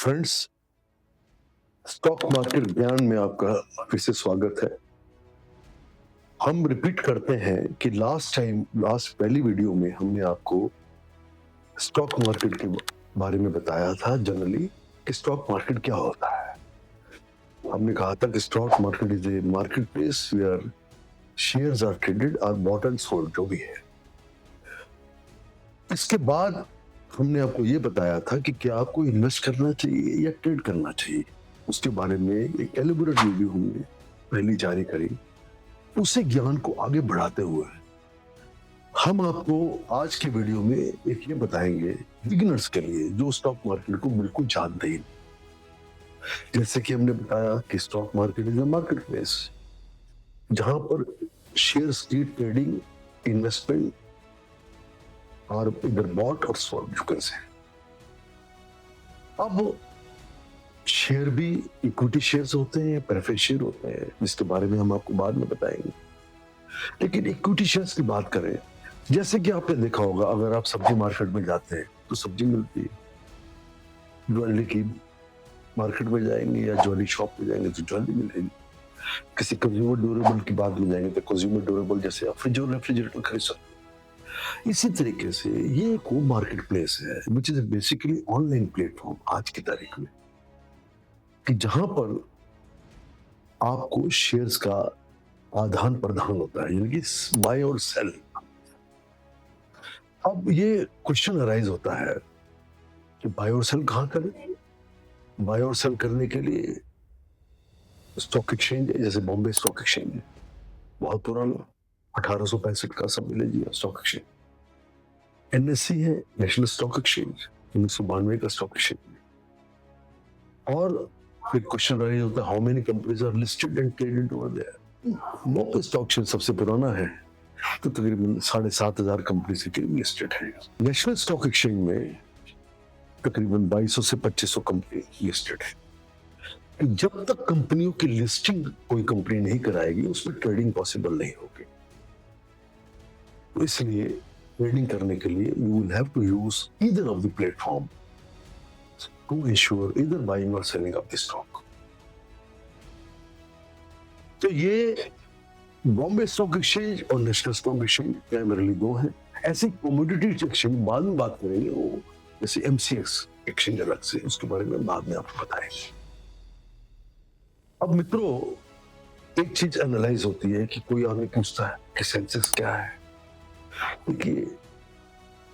Friends, stock market ज्ञान में आपका फिर से स्वागत है। हम रिपीट करते हैं कि लास्ट पहली वीडियो में हमने आपको स्टॉक मार्केट के बारे में बताया था जनरली कि स्टॉक मार्केट क्या होता है। हमने कहा था कि stock market is a market place where shares are traded और बॉट एंड सोल्ड, जो भी है। इसके बाद हमने आपको ये बताया था कि क्या आपको इन्वेस्ट करना चाहिए या ट्रेड करना चाहिए। उसके बारे में एक एलिबोरेट वीडियो हमने पहली जारी करी। उसे ज्ञान को आगे बढ़ाते हुए हम आपको आज के वीडियो में एक ये बताएंगे बिगिनर्स के लिए जो स्टॉक मार्केट को बिल्कुल जानते ही नहीं। जैसे कि हमने बताया कि stock market is a market place जहां पर शेयर्स की ट्रेडिंग, इन्वेस्टमेंट और इधर बॉट और सोल्ड यू कैन से। अब शेयर भी इक्विटी शेयर्स होते हैं, प्रेफरेंस शेयर होते हैं, जिसके बारे में हम आपको बाद में बताएंगे। लेकिन इक्विटी शेयर्स की बात करें, जैसे कि आपने देखा होगा, अगर आप सब्जी मार्केट में जाते हैं तो सब्जी मिलती है, ज्वेलरी की मार्केट में जाएंगे या ज्वेलरी शॉप में जाएंगे तो ज्वेलरी मिलेगी, किसी कंज्यूमर ड्यूरेबल की बात में जाएंगे तो कंज्यूमर ड्यूरेबल जैसे आप फ्रिज और रेफ्रिजरेटर खरीद सकते हैं। इसी तरीके से ये एक मार्केट प्लेस है which is basically online platform आज की तारीख में, कि जहां पर आपको शेयर्स का आदान प्रदान होता है, यानी कि बाय और सेल। अब ये क्वेश्चन अराइज होता है कि बाय और सेल कहाँ करें। बाय और सेल करने के लिए स्टॉक एक्सचेंज है, जैसे बॉम्बे स्टॉक एक्सचेंज है, बहुत पुराना, 1865 का, सब मिले जी स्टॉक एक्सचेंज। एनएससी है, नेशनल स्टॉक एक्सचेंज, 1992 का स्टॉक एक्सचेंज। और फिर क्वेश्चन अराइज होता है how many companies are listed and traded over there. Bombay stock exchange सबसे पुराना है, तो तकरीबन 7,500 कंपनी से लिस्टेड है। नेशनल स्टॉक एक्सचेंज में तकरीबन 2200 से 2500 कंपनी लिस्टेड है। जब तक कंपनियों की लिस्टिंग कोई कंपनी नहीं कराएगी उसमें ट्रेडिंग पॉसिबल नहीं होगी। तो इसलिए ट्रेडिंग करने के लिए you will have to use either of the platform to ensure either buying और सेलिंग ऑफ द स्टॉक। तो ये बॉम्बे स्टॉक एक्सचेंज और नेशनल स्टॉक एक्सचेंज प्राइमरीली दो हैं। ऐसे कमोडिटी एक्सचेंज बाद में बात करेंगे, वो जैसे एमसीएक्स एक्सचेंज अलग से, उसके बारे में बाद में आपको बताएंगे। अब मित्रों, एक चीज एनालाइज होती है कि कोई आदमी पूछता है कि सेंसेक्स क्या है। देखिए,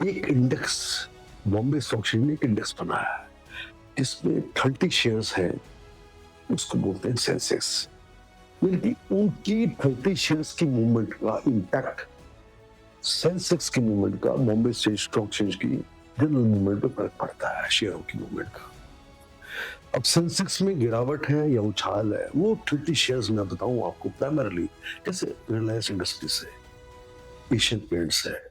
एक इंडेक्स, बॉम्बे स्टॉक एक्सचेंज ने एक इंडेक्स बनाया है जिसमें 30 शेयर्स हैं, उसको बोलते हैं सेंसेक्स। यानी उनकी 30 शेयर्स की मूवमेंट का इंपैक्ट सेंसेक्स की मूवमेंट का बॉम्बे स्टॉक एक्सचेंज की जनरल मूवमेंट पे फर्क पड़ता है, शेयरों की मूवमेंट का। अब सेंसेक्स में गिरावट है या उछाल है, वो 30 शेयर्स में बताऊं आपको। प्राइमरली जैसे रिलायंस इंडस्ट्रीज है, एशियन पेंट्स है,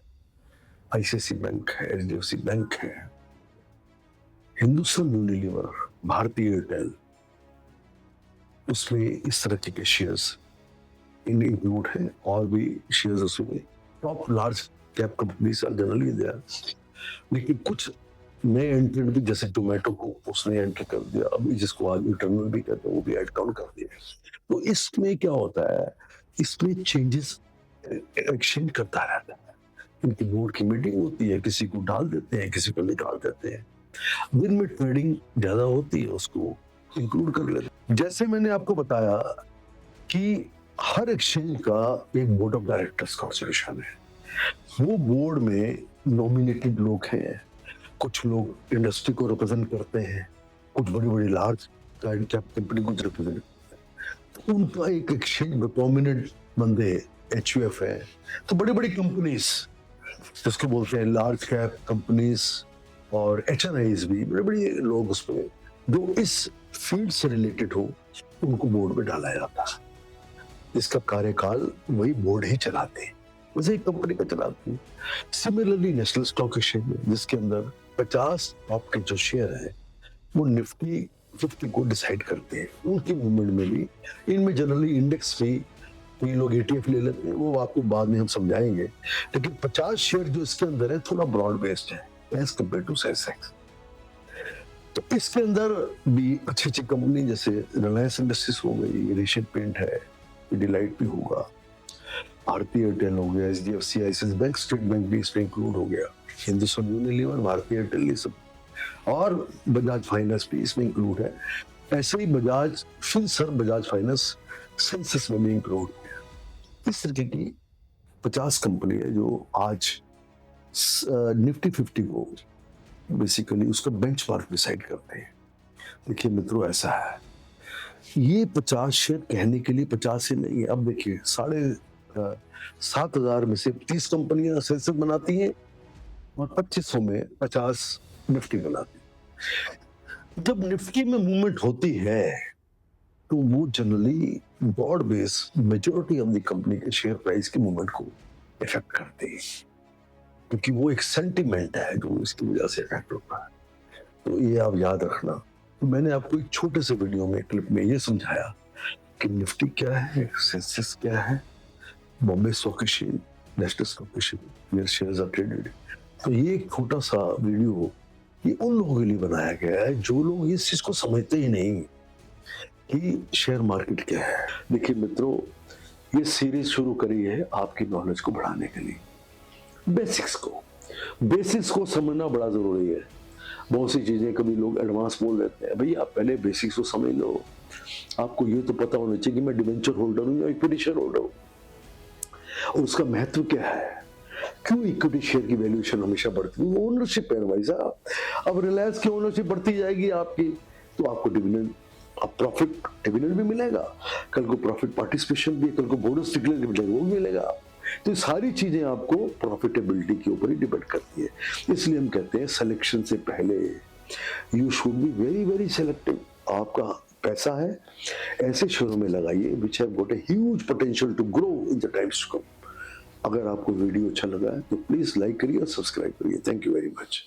आईसीआईसी बैंक है, एचडीएफसी बैंक है, हिंदुस्तान यूनिलीवर, भारतीय एयरटेल, उसमें इस तरह के शेयर्स इंक्लूड है। और भी शेयर्स उसमें top large cap companies are generally there. लेकिन कुछ नए एंट्रेंट भी, जैसे जोमेटो को उसने एंटर कर दिया, अभी जिसको आज इंटरनल भी कहते हैं, वो भी ऐड काउंट कर दिया। तो इसमें क्या होता है, इसमें चेंजेस एक्सचेंज करता रहता है। इनकी बोर्ड की मीटिंग होती है, किसी को डाल देते हैं, किसी को निकाल देते हैं। दिन में ट्रेडिंग ज्यादा होती है, उसको इंक्लूड कर लेते हैं। जैसे मैंने आपको बताया कि हर एक्सचेंज का एक बोर्ड ऑफ डायरेक्टर्स कॉन्स्टिट्यूशन है। वो बोर्ड में नॉमिनेटेड लोग हैं, कुछ लोग इंडस्ट्री को रिप्रेजेंट करते हैं, कुछ बड़ी बड़ी लार्ज कैप कंपनी को रिप्रेजेंट करते हैं। तो उनका एक एक्सचेंज में प्रोमिनेंट बंदे एचयूएफ है। तो बड़ी बड़ी कंपनीज जिसको बोलते हैं लार्ज कैप कंपनीज और एचएनआईज भी, बड़े बड़े लोग उसमें जो इस फील्ड से रिलेटेड हो, उनको बोर्ड में डाला जाता है। इसका कार्यकाल वही बोर्ड ही चलाते हैं, वैसे ही कंपनी का चलाते हैं। सिमिलरली नेशनल स्टॉक एक्सचेंज में, जिसके अंदर 50 टॉप के जो शेयर है वो निफ्टी 50 को डिसाइड करते हैं, उनकी मूवमेंट में भी। इनमें जनरली इंडेक्स भी कई लोग एटीएफ ले लेते हैं, वो आपको बाद में हम समझाएंगे। लेकिन 50 शेयर जो इसके अंदर है थोड़ा ब्रॉड बेस्ड है एज कम्पेयर टू सेंसेक्स। तो इसके अंदर भी अच्छी अच्छी कंपनी जैसे रिलायंस इंडस्ट्रीज हो गई, एशियन पेंट है, डिलाइट भी होगा, भारतीय एयरटेल हो गया, HDFC, axis bank, state bank भी इसमें इंक्लूड हो गया, हिंदुस्तान यूनिलीवर, भारतीय एयरटेल, ये सब, और बजाज फाइनेंस भी इसमें इंक्लूड है। ऐसे ही बजाज फिनसर्व, बजाज फाइनेंस सेंसेस में भी इंक्लूड है। इस तरीके की 50 कंपनी है जो आज निफ्टी 50 को बेसिकली उसका बेंचमार्क डिसाइड करते हैं। देखिए मित्रों, ऐसा है, ये 50 शेयर कहने के लिए 50 ही नहीं है। अब देखिए 7,500 में से 30 कंपनियां सेंसेक्स बनाती हैं और 2500 में 50 निफ्टी बनाती हैं। जब निफ्टी में मूवमेंट होती है तो वो generally broad base majority of the company के शेयर प्राइस की मूवमेंट को इफेक्ट करते हैं, क्योंकि वो एक सेंटिमेंट है जो इसकी वजह से इफेक्ट होता है। तो ये आप याद रखना। तो मैंने आपको एक छोटे से वीडियो में, क्लिप में ये समझाया कि निफ्टी क्या है, सेंसेक्स क्या है, Bombay stock exchange, national stock exchange, where shares are traded. तो ये एक छोटा सा वीडियो ये उन लोगों के लिए बनाया गया है जो लोग इस चीज को समझते ही नहीं कि शेयर मार्केट क्या है। देखिए मित्रों, ये सीरीज शुरू करी है आपकी नॉलेज को बढ़ाने के लिए। बेसिक्स को समझना बड़ा जरूरी है। बहुत सी चीजें कभी लोग एडवांस बोल देते हैं, भैया आप पहले बेसिक्स को समझ लो। आपको ये तो पता होना चाहिए कि मैं डिवेंचर होल्डर हूं या इक्विटी शेयर होल्डर हूं, और उसका महत्व क्या है, क्यों इक्विटी शेयर की वैल्यूएशन हमेशा बढ़ती है। वो ओनरशिप है भाई साहब। अब रिलायंस की ओनरशिप बढ़ती जाएगी आपकी, तो आपको डिविडेंड, अब प्रॉफिट डिविडेंड भी मिलेगा, कल को प्रॉफिट पार्टिसिपेशन भी, कल को बोनस डिक्लेयर मिलेगा, वो भी मिलेगा। तो सारी चीजें आपको प्रॉफिटेबिलिटी के ऊपर ही डिपेंड करती है। इसलिए हम कहते हैं सिलेक्शन से पहले you should be very very selective. आपका पैसा है, ऐसे शेयरों में लगाइए which have got a huge potential to grow in the times to come. अगर आपको वीडियो अच्छा लगा है तो प्लीज लाइक करिए और सब्सक्राइब करिए। Thank you very much.